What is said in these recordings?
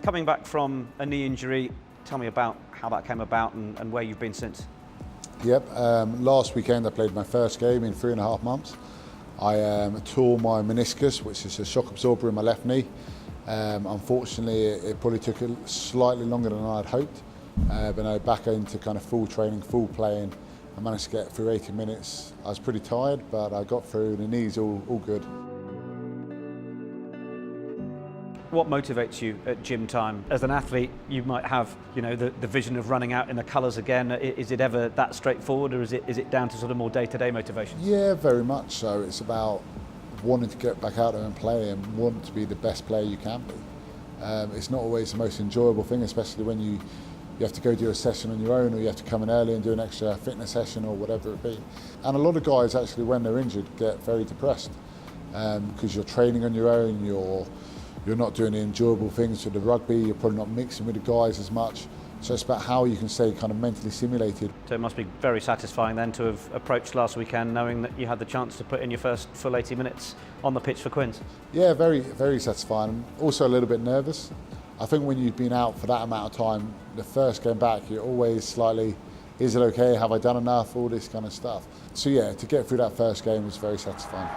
Coming back from a knee injury, tell me about how that came about and where you've been since. Yep, last weekend I played my first game in 3.5 months. I tore my meniscus, which is a shock absorber in my left knee. Unfortunately, it probably took slightly longer than I had hoped. But now back into kind of full training, full playing. I managed to get through 80 minutes. I was pretty tired, but I got through. The knee's all good. What motivates you at gym time? As an athlete, you might have, the vision of running out in the colours again. Is it ever that straightforward, or is it down to sort of more day-to-day motivations? Yeah, very much so. It's about wanting to get back out there and play and want to be the best player you can be. It's not always the most enjoyable thing, especially when you have to go do a session on your own, or you have to come in early and do an extra fitness session or whatever it be. And a lot of guys actually, when they're injured, get very depressed because you're training on your own, you're not doing the enjoyable things with the rugby, you're probably not mixing with the guys as much. So it's about how you can stay kind of mentally stimulated. So it must be very satisfying then to have approached last weekend knowing that you had the chance to put in your first full 80 minutes on the pitch for Quins. Yeah, very, very satisfying. Also a little bit nervous. I think when you've been out for that amount of time, the first game back, you're always slightly, is it okay, have I done enough, all this kind of stuff. So yeah, to get through that first game was very satisfying.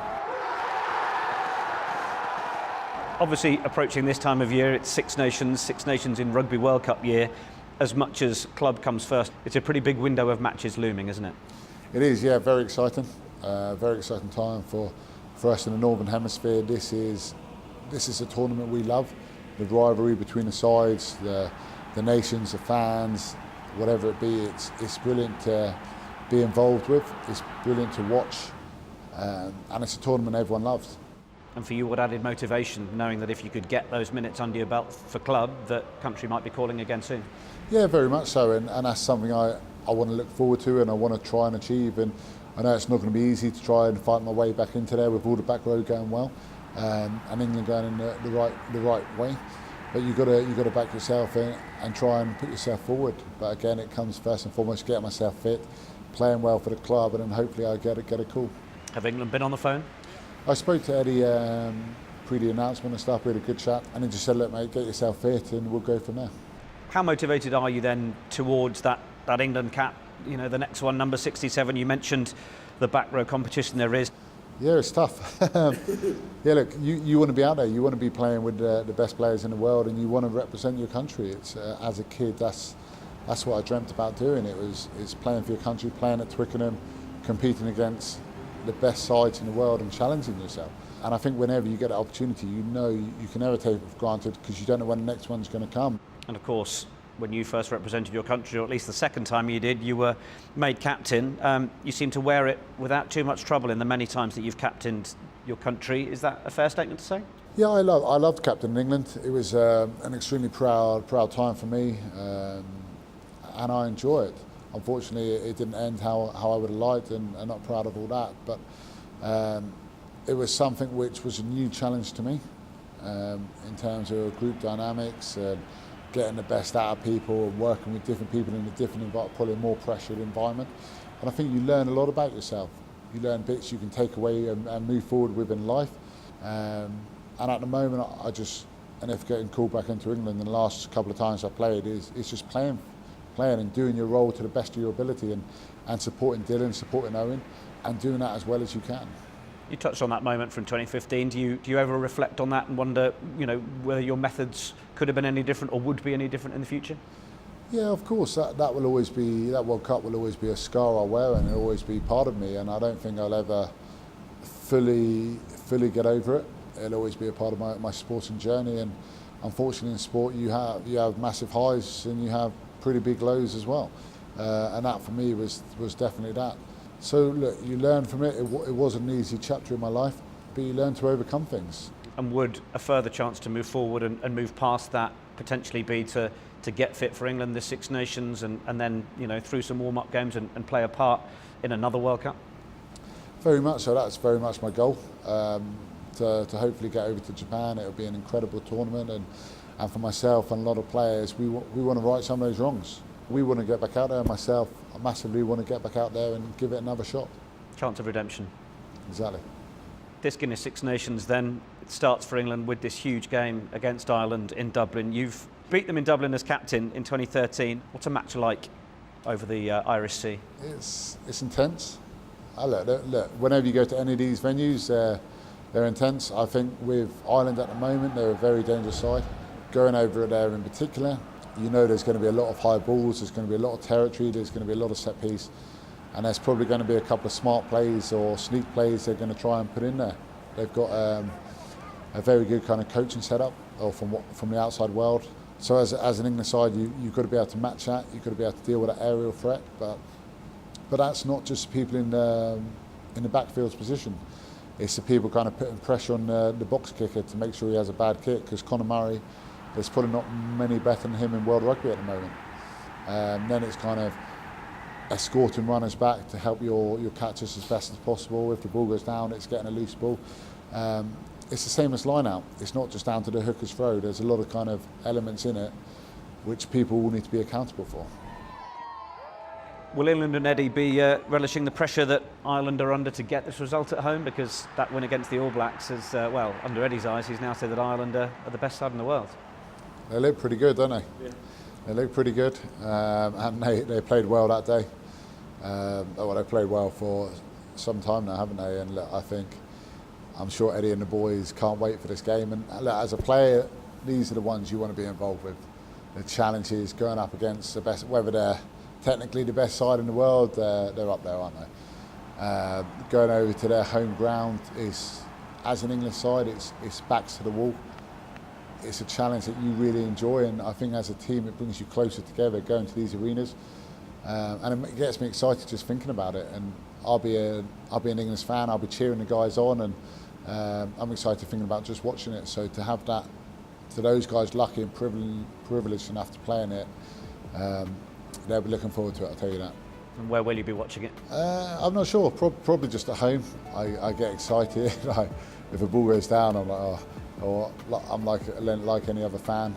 Obviously, approaching this time of year, it's Six Nations in Rugby World Cup year. As much as club comes first, it's a pretty big window of matches looming, isn't it? It is, yeah, very exciting. Very exciting time for us in the Northern Hemisphere. This is a tournament we love. The rivalry between the sides, the nations, the fans, whatever it be, it's brilliant to be involved with. It's brilliant to watch, and it's a tournament everyone loves. And for you, what added motivation, knowing that if you could get those minutes under your belt for club, that country might be calling again soon? Yeah, very much so, and that's something I want to look forward to and I want to try and achieve. And I know it's not going to be easy to try and fight my way back into there with all the back row going well, and England going in the right way. But you've got to back yourself in and try and put yourself forward. But again, it comes first and foremost, getting myself fit, playing well for the club, and then hopefully I get a call. Have England been on the phone? I spoke to Eddie pre the announcement and stuff. We had a good chat, and he just said, "Look, mate, get yourself fit, and we'll go from there." How motivated are you then towards that England cap? The next one, number 67. You mentioned the back row competition there is. Yeah, it's tough. Yeah, look, you want to be out there. You want to be playing with the best players in the world, and you want to represent your country. It's as a kid, that's what I dreamt about doing. It's playing for your country, playing at Twickenham, competing against the best sides in the world and challenging yourself. And I think whenever you get an opportunity, you can never take it for granted because you don't know when the next one's going to come. And of course, when you first represented your country, or at least the second time you did, you were made captain. You seem to wear it without too much trouble in the many times that you've captained your country. Is that a fair statement to say? Yeah, I loved captaining England. It was an extremely proud time for me, and I enjoy it. Unfortunately, it didn't end how I would have liked, and I'm not proud of all that. But it was something which was a new challenge to me in terms of group dynamics, getting the best out of people, and working with different people in a different, probably a more pressured environment. And I think you learn a lot about yourself. You learn bits you can take away and move forward with in life. And at the moment, and if getting called back into England in the last couple of times I played, it's just playing and doing your role to the best of your ability, and supporting Dylan, supporting Owen, and doing that as well as you can. You touched on that moment from 2015. Do you ever reflect on that and wonder, whether your methods could have been any different or would be any different in the future? Yeah, of course. That will always be, that World Cup will always be a scar I'll wear, and it'll always be part of me. And I don't think I'll ever fully get over it. It'll always be a part of my sporting journey. And unfortunately, in sport, you have massive highs and you have pretty big lows as well. And that for me was definitely that. So look, you learn from it. It wasn't an easy chapter in my life, but you learn to overcome things. And would a further chance to move forward and move past that potentially be to get fit for England, the Six Nations, and then through some warm-up games and play a part in another World Cup? Very much so. That's very much my goal. To hopefully get over to Japan. It'll be an incredible tournament, and for myself and a lot of players, we want to right some of those wrongs. We want to get back out there. Myself, I massively want to get back out there and give it another shot. Chance of redemption. Exactly. This Guinness Six Nations then, it starts for England with this huge game against Ireland in Dublin. You've Beat them in Dublin as captain in 2013. What's a match like over the Irish Sea? It's intense. Look, whenever you go to any of these venues, they're intense. I think with Ireland at the moment, they're a very dangerous side. Going over there in particular, you know there's going to be a lot of high balls, there's going to be a lot of territory, there's going to be a lot of set piece, and there's probably going to be a couple of smart plays or sneak plays they're going to try and put in there. They've got a very good kind of coaching setup or from the outside world. So as an England side, you've got to be able to match that, you've got to be able to deal with that aerial threat, but that's not just people in the backfield's position. It's the people kind of putting pressure on the box kicker to make sure he has a bad kick, because Conor Murray, there's probably not many better than him in world rugby at the moment. Then it's kind of escorting runners back to help your catchers as best as possible. If the ball goes down, it's getting a loose ball. It's the same as line out. It's not just down to the hooker's throw. There's a lot of kind of elements in it which people will need to be accountable for. Will England and Eddie be relishing the pressure that Ireland are under to get this result at home? Because that win against the All Blacks is, well, under Eddie's eyes, he's now said that Ireland are the best side in the world. They look pretty good, don't they? Yeah. They look pretty good, and they played well that day. Well, they played well for some time now, haven't they? And look, I'm sure Eddie and the boys can't wait for this game. And look, as a player, these are the ones you want to be involved with. The challenges, going up against the best, whether they're technically the best side in the world, they're up there, aren't they? Going over to their home ground is, as an English side, it's backs to the wall. It's a challenge that you really enjoy, and I think as a team it brings you closer together going to these arenas, and it gets me excited just thinking about it. And I'll be an English fan. I'll be cheering the guys on, and I'm excited thinking about just watching it. So to have that, to those guys lucky and privileged enough to play in it, they'll be looking forward to it, I'll tell you that. And where will you be watching it? I'm not sure, probably just at home. I get excited. If a ball goes down, I'm like, oh, or I'm like any other fan.